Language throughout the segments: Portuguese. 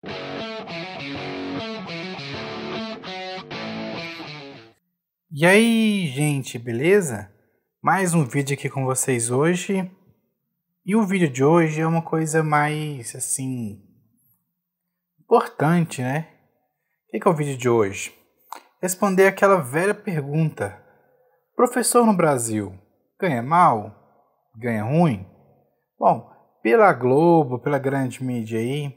E aí, gente, beleza? Mais um vídeo aqui com vocês hoje. E o vídeo de hoje é uma coisa mais, assim, importante, né? O que é o vídeo de hoje? Responder aquela velha pergunta: professor no Brasil ganha mal? Ganha ruim? Bom, pela Globo, pela grande mídia aí,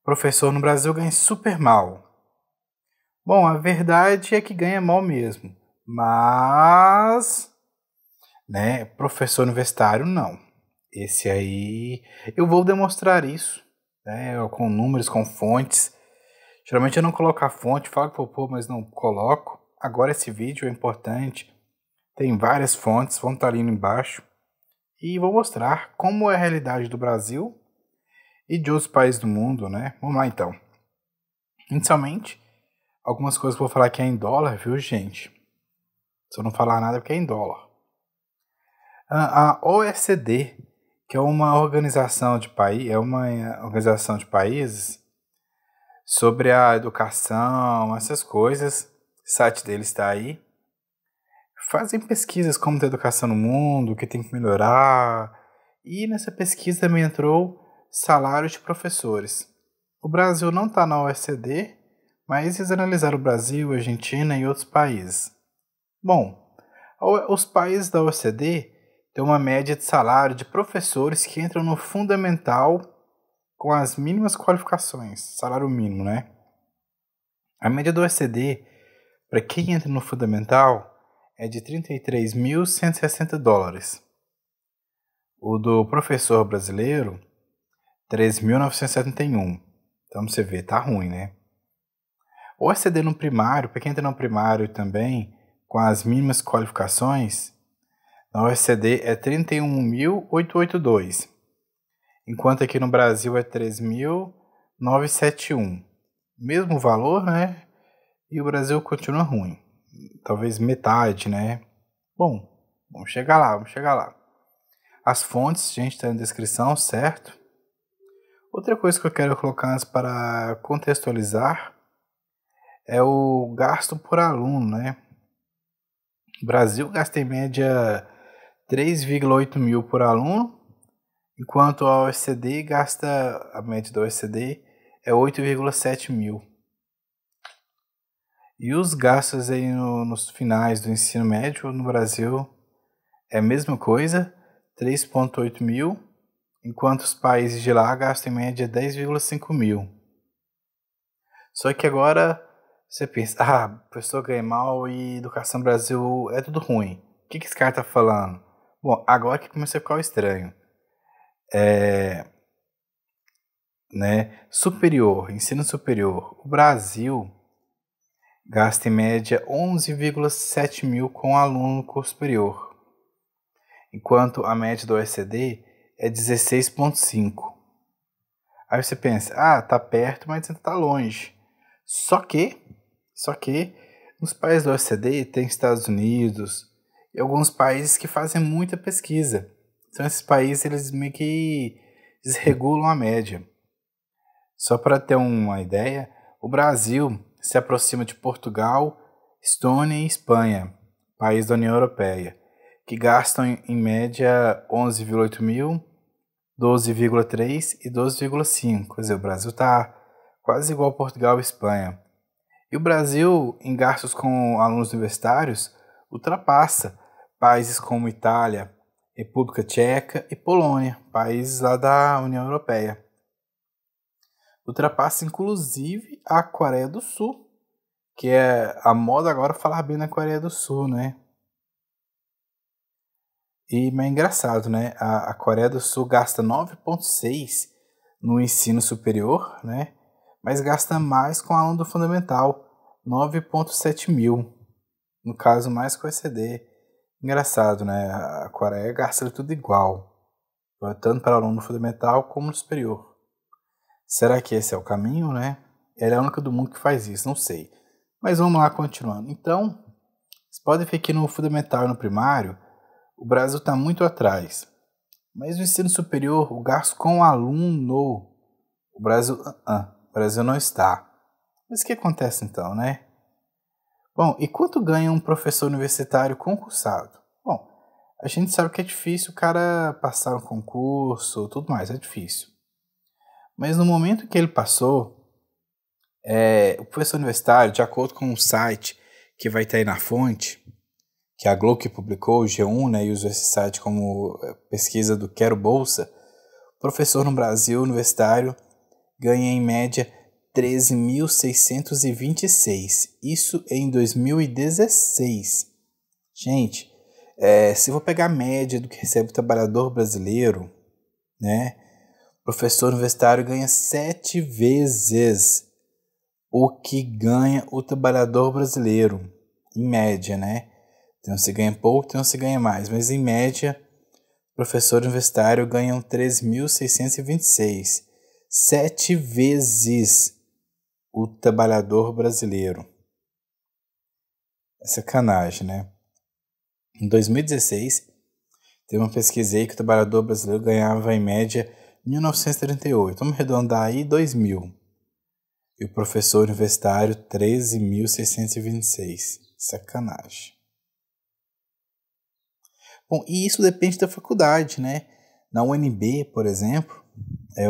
professor no Brasil ganha super mal. Bom, a verdade é que ganha mal mesmo. Mas, né, professor universitário não. Esse aí, eu vou demonstrar isso, né, com números, com fontes. Geralmente eu não coloco a fonte, falo que vou pôr, mas não coloco. Agora esse vídeo é importante. Tem várias fontes, vão estar ali embaixo. E vou mostrar como é a realidade do Brasil e de outros países do mundo, né? Vamos lá então. Inicialmente, algumas coisas que eu vou falar aqui é em dólar, viu, gente? Se eu não falar nada é porque é em dólar. A OECD, que é uma organização de países sobre a educação, essas coisas. O site deles está aí. Fazem pesquisas como tem educação no mundo, o que tem que melhorar. E nessa pesquisa também entrou salário de professores. O Brasil não está na OECD, mas eles analisaram o Brasil, a Argentina e outros países. Bom, os países da OECD têm uma média de salário de professores que entram no fundamental com as mínimas qualificações, salário mínimo, né? A média do OECD, para quem entra no fundamental, é de 33.160 dólares. O do professor brasileiro, 3.971. Então você vê, tá ruim, né? O OECD no primário, para quem entra no primário também, com as mínimas qualificações, na OECD é 31.882, enquanto aqui no Brasil é 3.971. Mesmo valor, né? E o Brasil continua ruim. Talvez metade, né? Bom, vamos chegar lá. As fontes, gente, está na descrição, certo? Outra coisa que eu quero colocar antes para contextualizar é o gasto por aluno, né? O Brasil gasta em média 3,8 mil por aluno, enquanto a OECD a média da OECD é 8,7 mil. E os gastos aí nos finais do ensino médio no Brasil é a mesma coisa, 3,8 mil, enquanto os países de lá gastam em média 10,5 mil. Só que agora você pensa, professor ganha mal e educação no Brasil é tudo ruim. O que esse cara tá falando? Bom, agora que começa a ficar estranho. Superior, ensino superior. O Brasil gasta em média 11,7 mil com aluno no curso superior, enquanto a média do OECD é 16,5. Aí você pensa, tá perto, mas ainda tá longe. Só que, nos países do OECD tem Estados Unidos e alguns países que fazem muita pesquisa. Então esses países eles meio que desregulam a média. Só para ter uma ideia, o Brasil se aproxima de Portugal, Estônia e Espanha, países da União Europeia, que gastam em média 11,8 mil, 12,3 e 12,5. Quer dizer, o Brasil está quase igual a Portugal e Espanha. E o Brasil, em gastos com alunos universitários, ultrapassa países como Itália, República Tcheca e Polônia, países lá da União Europeia. Ultrapassa inclusive a Coreia do Sul, que é a moda agora falar bem na Coreia do Sul, né? E é engraçado, né? A Coreia do Sul gasta 9,6 no ensino superior, né? Mas gasta mais com aluno do fundamental, 9,7 mil. No caso, mais com o OECD. Engraçado, né? A Coreia gasta tudo igual, tanto para aluno fundamental como no superior. Será que esse é o caminho, né? Ela é a única do mundo que faz isso, não sei. Mas vamos lá, continuando. Então, vocês podem ver que no fundamental e no primário, o Brasil está muito atrás. Mas no ensino superior, o gasto com o aluno, o Brasil o Brasil não está. Mas o que acontece então, né? Bom, e quanto ganha um professor universitário concursado? Bom, a gente sabe que é difícil o cara passar um concurso, tudo mais, é difícil. Mas no momento que ele passou, o professor universitário, de acordo com o site que vai estar aí na fonte, que a Globo que publicou, o G1, né, e usou esse site como pesquisa do Quero Bolsa, o professor no Brasil universitário ganha em média 13.626. Isso em 2016. Gente, se eu vou pegar a média do que recebe o trabalhador brasileiro, né, o professor universitário ganha 7 vezes o que ganha o trabalhador brasileiro, em média, né? Então se ganha pouco, então se ganha mais, mas em média, o professor universitário ganha 3.626, 7 vezes o trabalhador brasileiro. É sacanagem, né? Em 2016, teve uma pesquisa aí que o trabalhador brasileiro ganhava em média 1.938, vamos arredondar aí 2.000. E o professor universitário 13.626. Sacanagem. Bom, e isso depende da faculdade, né? Na UNB, por exemplo,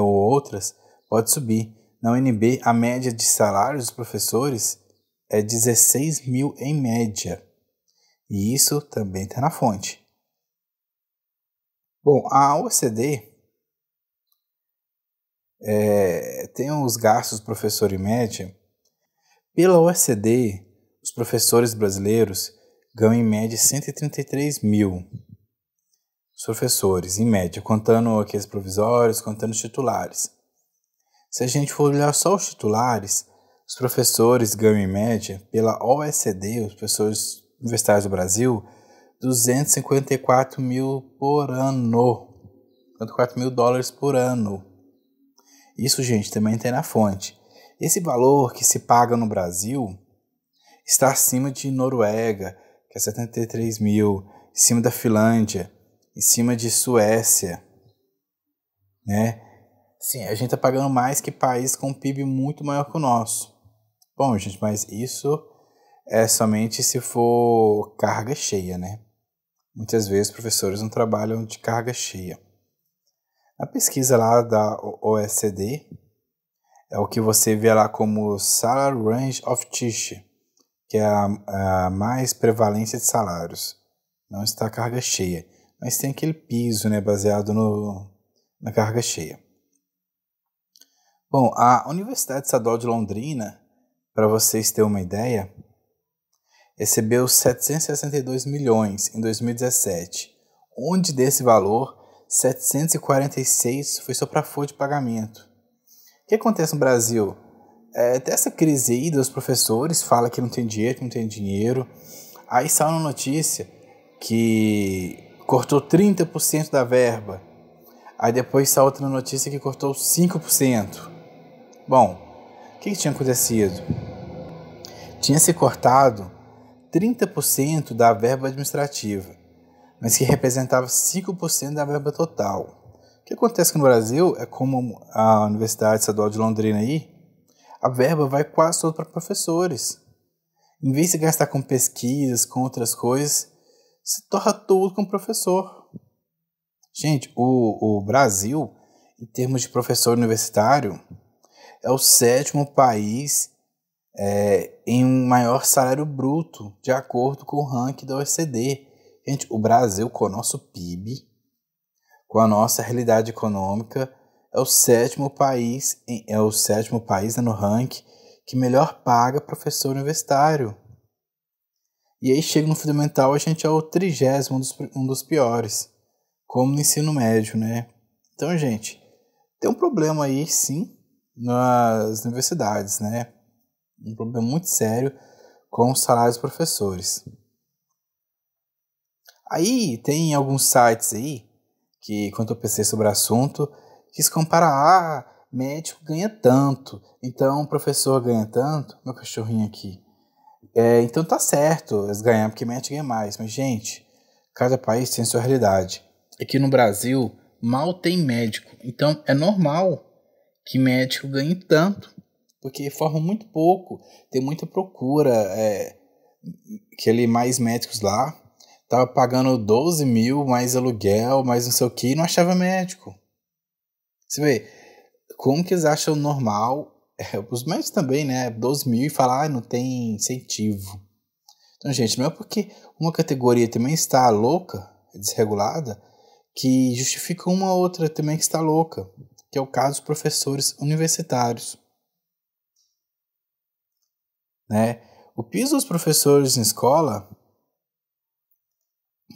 ou outras, pode subir. Na UNB, a média de salários dos professores é 16 mil em média. E isso também está na fonte. Bom, a OECD tem os gastos do professor em média. Pela OECD, os professores brasileiros ganham em média 133 mil. Os professores, em média, contando aqueles provisórios, contando os titulares. Se a gente for olhar só os titulares, os professores ganham em média, pela OECD, os professores universitários do Brasil, 254 mil por ano. 54 mil dólares por ano. Isso, gente, também tem na fonte. Esse valor que se paga no Brasil está acima de Noruega, que é 73 mil, em cima da Finlândia, em cima de Suécia, né? Sim, a gente está pagando mais que países com um PIB muito maior que o nosso. Bom, gente, mas isso é somente se for carga cheia, né? Muitas vezes professores não trabalham de carga cheia. A pesquisa lá da OECD é o que você vê lá como Salary Range of Teaching, que é a mais prevalência de salários. Não está a carga cheia, mas tem aquele piso, né, baseado na carga cheia. Bom, a Universidade Estadual de Londrina, para vocês terem uma ideia, recebeu 762 milhões em 2017, onde desse valor, 746 foi só para folha de pagamento. O que acontece no Brasil? Tem essa crise aí dos professores, fala que não tem dinheiro, aí sai uma notícia que cortou 30% da verba, aí depois sai outra notícia que cortou 5%. Bom, o que tinha acontecido? Tinha se cortado 30% da verba administrativa, mas que representava 5% da verba total. O que acontece no Brasil é como a Universidade Estadual de Londrina aí, a verba vai quase toda para professores. Em vez de gastar com pesquisas, com outras coisas, se torna tudo com professor. Gente, o Brasil, em termos de professor universitário, é o 7º país em maior salário bruto, de acordo com o ranking da OECD. Gente, o Brasil, com o nosso PIB, com a nossa realidade econômica, é o 7º país, no ranking que melhor paga professor universitário. E aí chega no fundamental, a gente é o 30º, um dos piores, como no ensino médio, né? Então, gente, tem um problema aí, sim, nas universidades, né? Um problema muito sério com os salários dos professores. Aí tem alguns sites aí que, quando eu pensei sobre o assunto, quis comparar, médico ganha tanto, então o professor ganha tanto, meu cachorrinho aqui. Então tá certo, eles ganham porque médico ganha mais, mas gente, cada país tem sua realidade. Aqui no Brasil, mal tem médico, então é normal que médico ganhe tanto. porque formam muito pouco, tem muita procura. Aquele Mais Médicos lá tava pagando 12 mil, mais aluguel, mais não sei o que, e não achava médico. Você vê, como que eles acham normal, os médicos também, né, 12 mil e falar, não tem incentivo. Então, gente, não é porque uma categoria também está louca, desregulada, que justifica uma outra também que está louca, que é o caso dos professores universitários. Né? O piso dos professores em escola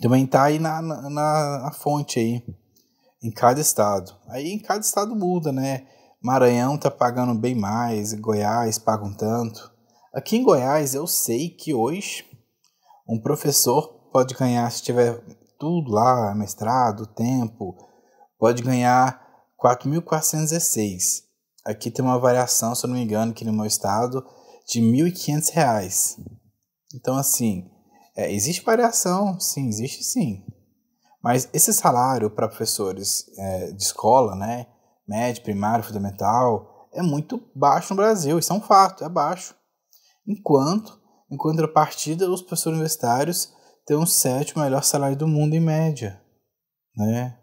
também está aí na fonte aí, em cada estado. Aí em cada estado muda, né? Maranhão tá pagando bem mais, Goiás paga um tanto. Aqui em Goiás eu sei que hoje um professor pode ganhar, se tiver tudo lá, mestrado, tempo, pode ganhar 4.416. Aqui tem uma variação, se eu não me engano, aqui no meu estado, de R$ 1.500. Então, assim, existe variação, sim, existe sim. Mas esse salário para professores de escola, né, médio, primário, fundamental, é muito baixo no Brasil, isso é um fato, é baixo. Enquanto, em contrapartida, os professores universitários têm o 7º melhor salário do mundo em média, né?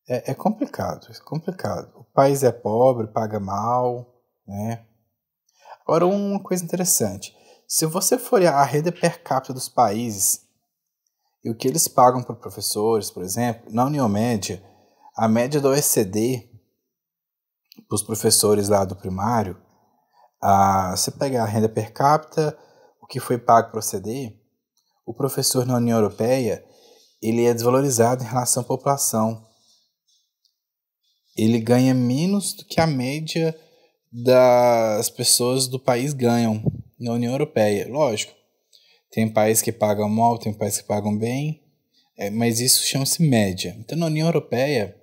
É complicado, é complicado. O país é pobre, paga mal, né? Agora, uma coisa interessante. Se você for olhar a renda per capita dos países e o que eles pagam para professores, por exemplo, na União Média, a média da OECD, para os professores lá do primário, você pega a renda per capita, o que foi pago para o OECD, o professor na União Europeia, ele é desvalorizado em relação à população. Ele ganha menos do que a média das pessoas do país ganham na União Europeia. Lógico, tem países que pagam mal, tem países que pagam bem, mas isso chama-se média. Então, na União Europeia,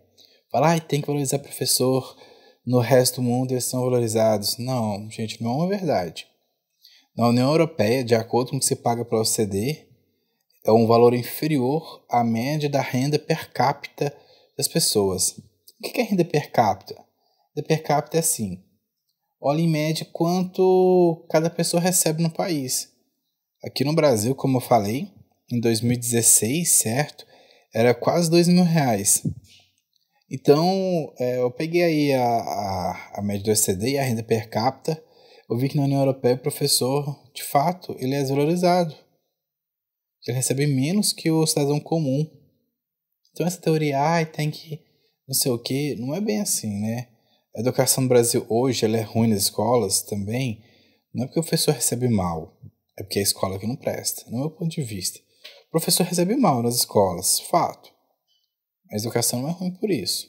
fala, tem que valorizar professor, no resto do mundo eles são valorizados. Não, gente, não é uma verdade. Na União Europeia, de acordo com o que se paga pela OCDE, é um valor inferior à média da renda per capita das pessoas. O que é renda per capita? Renda per capita é assim, olha em média quanto cada pessoa recebe no país. Aqui no Brasil, como eu falei, em 2016, certo? Era quase R$ 2.000. Então, eu peguei aí a média do OECD e a renda per capita. Eu vi que na União Europeia o professor, de fato, ele é desvalorizado. Ele recebe menos que o cidadão comum. Então essa teoria, tem que não sei o que, não é bem assim, né? A educação no Brasil hoje, ela é ruim nas escolas também, não é porque o professor recebe mal, é porque é a escola que não presta, no meu ponto de vista. O professor recebe mal nas escolas, fato. A educação não é ruim por isso.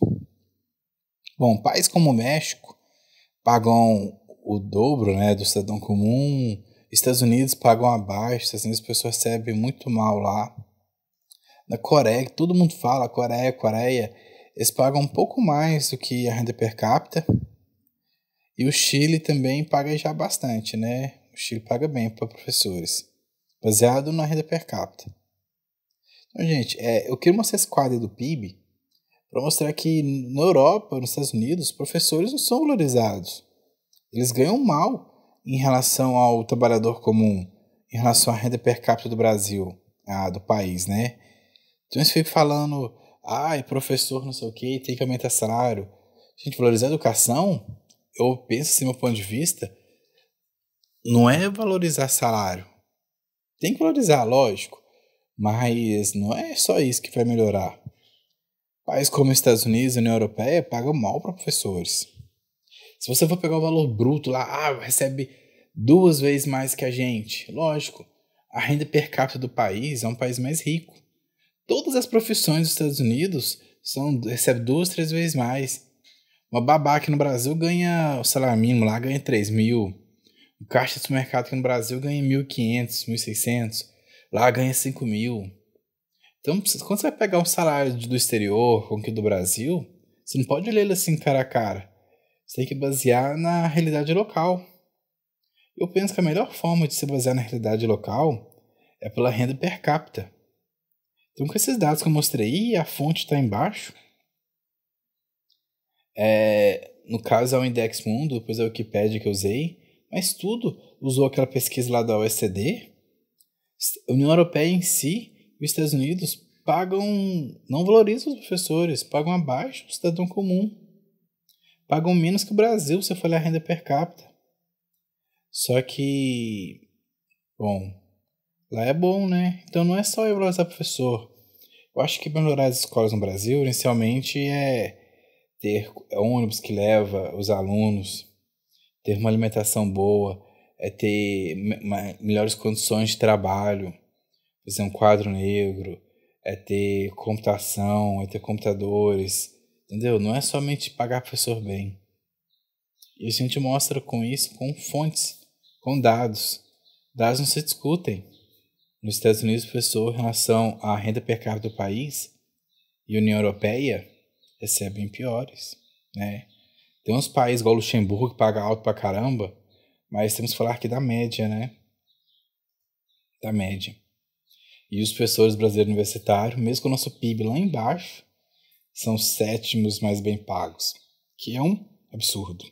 Bom, países como o México pagam o dobro, né, do cidadão comum. Estados Unidos pagam abaixo, Estados Unidos as pessoas recebem muito mal lá. Na Coreia, que todo mundo fala, Coreia, eles pagam um pouco mais do que a renda per capita. E o Chile também paga já bastante, né? O Chile paga bem para professores, baseado na renda per capita. Então, gente, eu queria mostrar esse quadro do PIB para mostrar que na Europa, nos Estados Unidos, os professores não são valorizados. Eles ganham mal em relação ao trabalhador comum, em relação à renda per capita do Brasil, do país, né? Então eles ficam falando, professor não sei o que, tem que aumentar salário. Gente, valorizar a educação, eu penso assim, meu ponto de vista, não é valorizar salário. Tem que valorizar, lógico, mas não é só isso que vai melhorar. Países como os Estados Unidos e a União Europeia pagam mal para professores. Se você for pegar o valor bruto lá, recebe 2 vezes mais que a gente. Lógico, a renda per capita do país é um país mais rico. Todas as profissões dos Estados Unidos recebe 2, 3 vezes mais. Uma babá aqui no Brasil ganha, o salário mínimo lá ganha 3 mil. O caixa de supermercado aqui no Brasil ganha 1.500, 1.600. Lá ganha 5 mil. Então, quando você vai pegar um salário do exterior com o que do Brasil, você não pode olhar ele assim cara a cara. Você tem que basear na realidade local. Eu penso que a melhor forma de se basear na realidade local é pela renda per capita. Então, com esses dados que eu mostrei, a fonte está embaixo, no caso é o Index Mundo, depois é a Wikipédia que eu usei, mas tudo usou aquela pesquisa lá da OECD. A União Europeia em si e os Estados Unidos pagam, não valorizam os professores, pagam abaixo do cidadão comum. Pagam menos que o Brasil, se for olhar a renda per capita. Só que, bom, lá é bom, né? Então não é só eu valorizar professor. Eu acho que melhorar as escolas no Brasil, inicialmente, é ter ônibus que leva os alunos, ter uma alimentação boa, é ter melhores condições de trabalho, fazer um quadro negro, é ter computação, é ter computadores, entendeu? Não é somente pagar professor bem. E a gente mostra com isso, com fontes, com dados. Dados não se discutem. Nos Estados Unidos, o professor, em relação à renda per capita do país e a União Europeia, recebem piores, né? Tem uns países igual Luxemburgo que paga alto pra caramba, mas temos que falar aqui da média, né? Da média. E os professores brasileiros universitários, mesmo com o nosso PIB lá embaixo, são os sétimos mais bem pagos, que é um absurdo.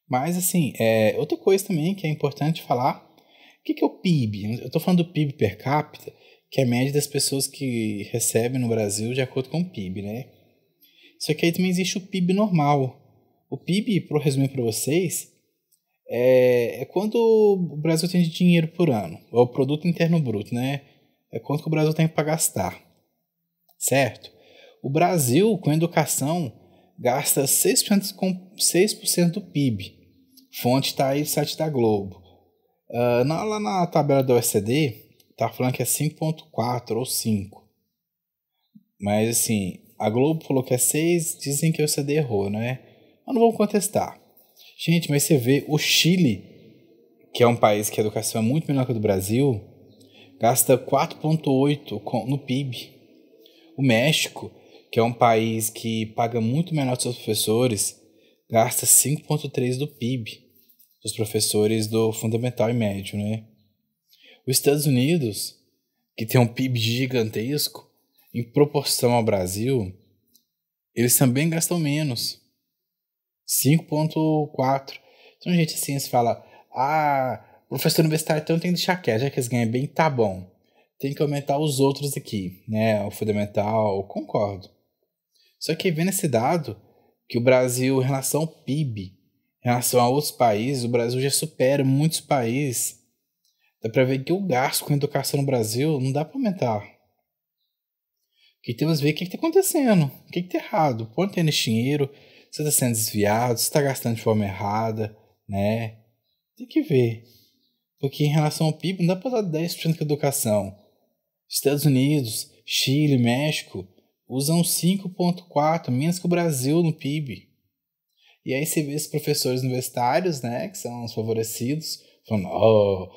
Mas, assim, outra coisa também que é importante falar, o que é o PIB? Eu estou falando do PIB per capita, que é a média das pessoas que recebem no Brasil de acordo com o PIB, né? Só que aí também existe o PIB normal. O PIB, para resumir para vocês, é quanto o Brasil tem de dinheiro por ano, ou o produto interno bruto, né? É quanto que o Brasil tem para gastar, certo? O Brasil, com educação, gasta 6% do PIB. Fonte está aí do site da Globo. Lá na tabela do OECD, tá falando que é 5,4 ou 5. Mas assim, a Globo falou que é 6, dizem que o OECD errou, né? Mas não vamos contestar. Gente, mas você vê o Chile, que é um país que a educação é muito menor que a do Brasil, gasta 4,8 no PIB. O México, que é um país que paga muito menor dos seus professores, gasta 5,3 do PIB dos professores do fundamental e médio, né? Os Estados Unidos, que tem um PIB gigantesco, em proporção ao Brasil, eles também gastam menos, 5,4. Então, gente, assim, você fala, professor universitário então tem que deixar quieto, já que eles ganham bem, tá bom. Tem que aumentar os outros aqui, né? O fundamental, concordo. Só que vendo esse dado, que o Brasil, em relação ao PIB, em relação a outros países, o Brasil já supera muitos países. Dá pra ver que o gasto com educação no Brasil não dá pra aumentar. Que temos que ver o que está acontecendo, o que está errado, por onde tem esse dinheiro, você está sendo desviado, você está gastando de forma errada, né? Tem que ver. Porque em relação ao PIB, não dá para dar 10% com educação. Estados Unidos, Chile, México usam 5,4, menos que o Brasil no PIB. E aí você vê esses professores universitários, né, que são os favorecidos, falando,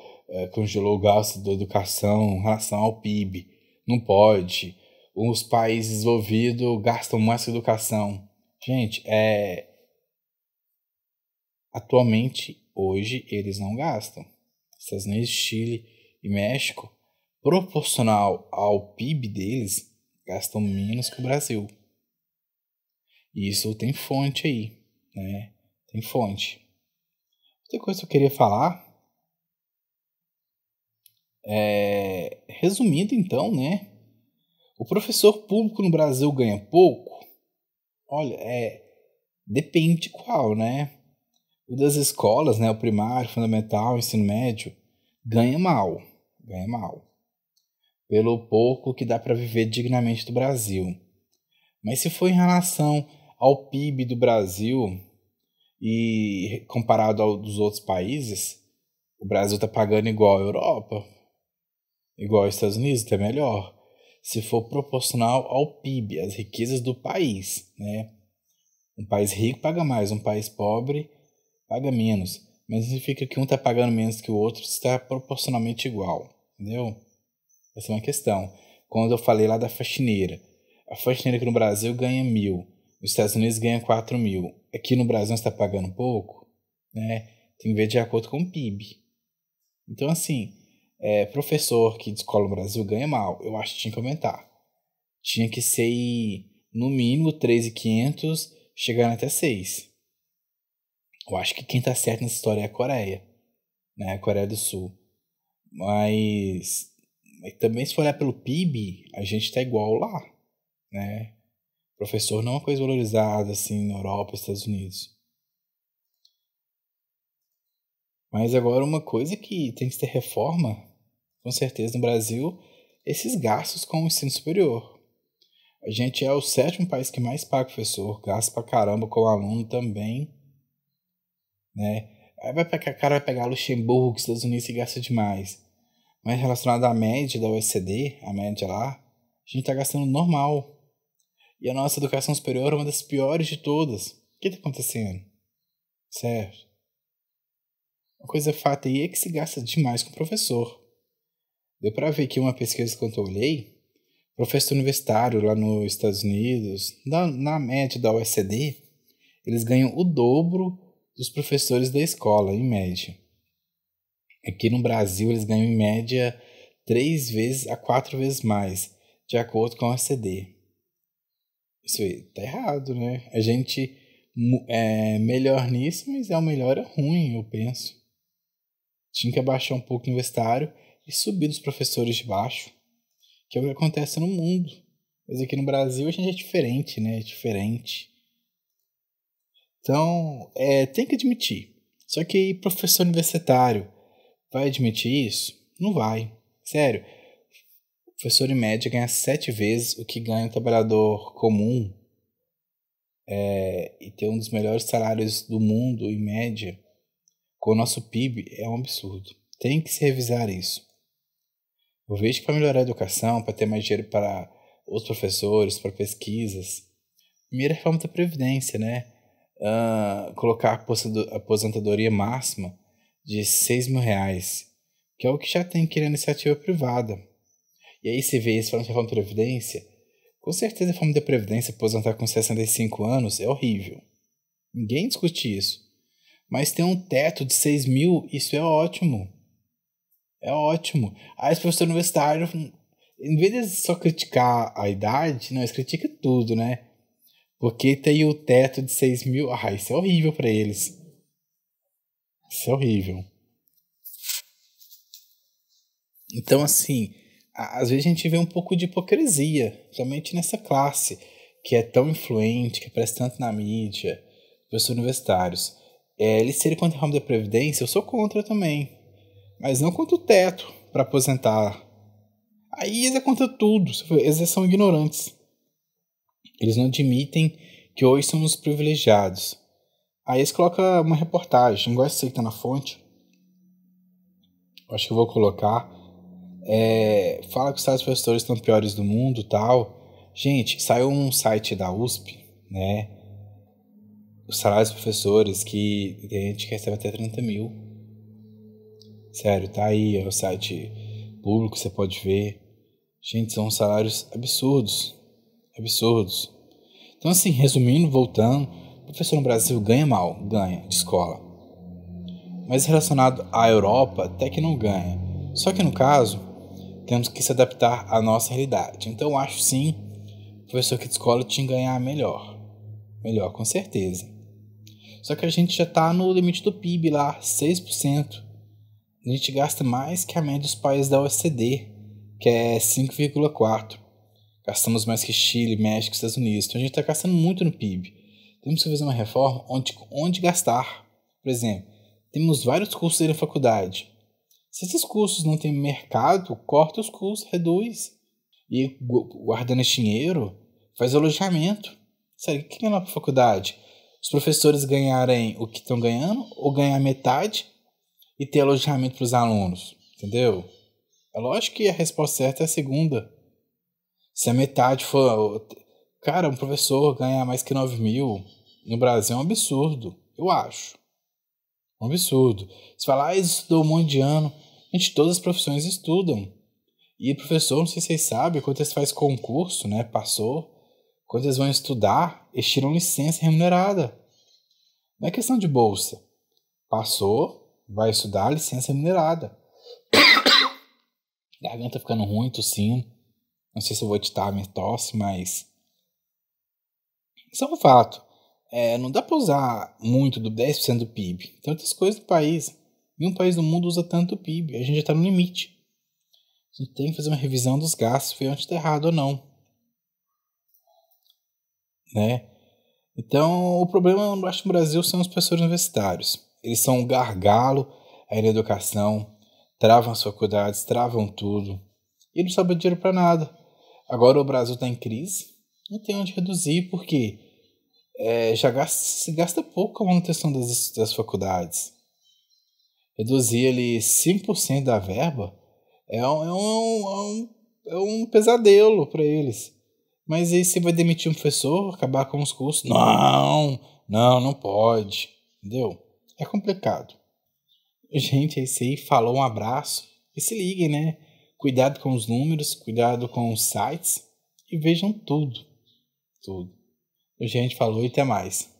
congelou o gasto da educação em relação ao PIB. Não pode. Os países desenvolvidos gastam mais com educação. Gente, atualmente, hoje, eles não gastam. Estados Unidos, Chile e México, proporcional ao PIB deles, gastam menos que o Brasil. E isso tem fonte aí, né? Tem fonte. Outra coisa que eu queria falar, resumindo então, né? O professor público no Brasil ganha pouco? Olha, depende de qual, né? O das escolas, né? O primário, fundamental, ensino médio, ganha mal. Ganha mal. Pelo pouco que dá para viver dignamente do Brasil. Mas se for em relação ao PIB do Brasil e comparado ao dos outros países, o Brasil está pagando igual a Europa, igual aos Estados Unidos, até melhor. Se for proporcional ao PIB, às riquezas do país, né? Um país rico paga mais, um país pobre paga menos. Mas significa que um está pagando menos que o outro, está proporcionalmente igual, entendeu? Essa é uma questão. Quando eu falei lá da faxineira, a faxineira aqui no Brasil ganha 1.000, nos Estados Unidos ganha 4.000. Aqui no Brasil está pagando pouco, né? Tem que ver de acordo com o PIB. Então, assim, professor que de escola no Brasil ganha mal. Eu acho que tinha que aumentar. Tinha que ser, no mínimo, 3.500, chegando até 6. Eu acho que quem tá certo nessa história é a Coreia, né? A Coreia do Sul. Mas também se for olhar pelo PIB, a gente tá igual lá, né? Professor não é uma coisa valorizada assim na Europa e Estados Unidos. Mas agora uma coisa que tem que ter reforma, com certeza no Brasil, esses gastos com o ensino superior. A gente é o 7º país que mais paga professor, gasta pra caramba com o aluno também, né? Aí o cara vai pegar Luxemburgo, Estados Unidos e gasta demais. Mas relacionado à média da OECD, a média lá, a gente tá gastando normal. E a nossa educação superior é uma das piores de todas. O que tá acontecendo? Certo. Uma coisa fato aí é que se gasta demais com o professor. Deu pra ver que uma pesquisa que eu olhei, professor universitário lá nos Estados Unidos, na média da OECD, eles ganham o dobro dos professores da escola, em média. Aqui no Brasil, eles ganham em média 3 vezes a 4 vezes mais, de acordo com a OECD. Isso aí tá errado, né? A gente é melhor nisso, mas é o melhor é ruim, eu penso. Tinha que abaixar um pouco o universitário e subir dos professores de baixo, que é o que acontece no mundo. Mas aqui no Brasil a gente é diferente, né? É diferente. Então, tem que admitir. Só que professor universitário vai admitir isso? Não vai. Sério. O professor em média ganha 7 vezes o que ganha um trabalhador comum e ter um dos melhores salários do mundo, em média, com o nosso PIB, é um absurdo. Tem que se revisar isso. Eu vejo que para melhorar a educação, para ter mais dinheiro para os professores, para pesquisas, primeiro a reforma da Previdência, né? Colocar a aposentadoria máxima de R$6.000, que é o que já tem aqui na iniciativa privada. E aí você vê isso falando de reforma da Previdência, com certeza a reforma da Previdência, aposentar com 65 anos, é horrível. Ninguém discute isso. Mas ter um teto de 6 mil, isso é ótimo. É ótimo. Aí os professores universitários, em vez de só criticar a idade, não, eles criticam tudo, né? Porque tem o teto de 6 mil. Isso é horrível para eles. Isso é horrível. Então, assim, às vezes a gente vê um pouco de hipocrisia, somente nessa classe, que é tão influente, que aparece tanto na mídia, professores universitários. Eles serem contra a reforma da Previdência, eu sou contra também. Mas não contra o teto para aposentar. Aí eles é contra tudo. Eles são ignorantes. Eles não admitem que hoje somos privilegiados. Aí eles colocam uma reportagem, igual essa que tá na fonte. Acho que eu vou colocar. Fala que os salários dos professores estão piores do mundo e tal. Gente, saiu um site da USP, né? Os salários dos professores, que tem gente que recebe até 30 mil. Sério, tá aí, é o site público, você pode ver. Gente, são salários absurdos. Absurdos. Então, assim, resumindo, voltando, o professor no Brasil ganha mal, ganha, de escola. Mas relacionado à Europa, até que não ganha. Só que no caso, temos que se adaptar à nossa realidade. Então, eu acho sim, o professor aqui de escola tinha que ganhar melhor. Melhor, com certeza. Só que a gente já está no limite do PIB lá, 6%. A gente gasta mais que a média dos países da OECD, que é 5,4%. Gastamos mais que Chile, México e Estados Unidos. Então a gente está gastando muito no PIB. Temos que fazer uma reforma onde gastar. Por exemplo, temos vários cursos aí na faculdade. Se esses cursos não têm mercado, corta os cursos, reduz. E guardando esse dinheiro, faz alojamento. Sério, o que é lá para a faculdade? Os professores ganharem o que estão ganhando ou ganhar metade e ter alojamento para os alunos, entendeu? É lógico que a resposta certa é a segunda. Se a metade for... Cara, um professor ganhar mais que 9 mil no Brasil é um absurdo, eu acho. Um absurdo. Você fala, eles estudou um monte de ano. Gente, todas as profissões estudam. E professor, não sei se vocês sabem, quando eles fazem concurso, né, passou, quando eles vão estudar, eles tiram licença remunerada. Não é questão de bolsa. Passou, vai estudar, licença remunerada. Garganta ficando ruim, tossindo. Não sei se eu vou editar a minha tosse, mas... isso é um fato. Não dá para usar muito do 10% do PIB. Tem outras coisas do país. Nenhum país do mundo usa tanto PIB. A gente já está no limite. A gente tem que fazer uma revisão dos gastos, ver onde está errado ou não. Né? Então, o problema, eu acho, no Brasil são os professores universitários. Eles são um gargalo aí na educação, travam as faculdades, travam tudo. E não sobra dinheiro para nada. Agora o Brasil está em crise, não tem onde reduzir, porque se gasta pouco com a manutenção das faculdades. Reduzir ali 5% da verba é um pesadelo para eles. Mas aí você vai demitir um professor, acabar com os cursos? Não pode. Entendeu? É complicado. Gente, é isso aí. Falou, um abraço. E se liguem, né? Cuidado com os números, cuidado com os sites. E vejam tudo. Tudo. A gente falou e até mais.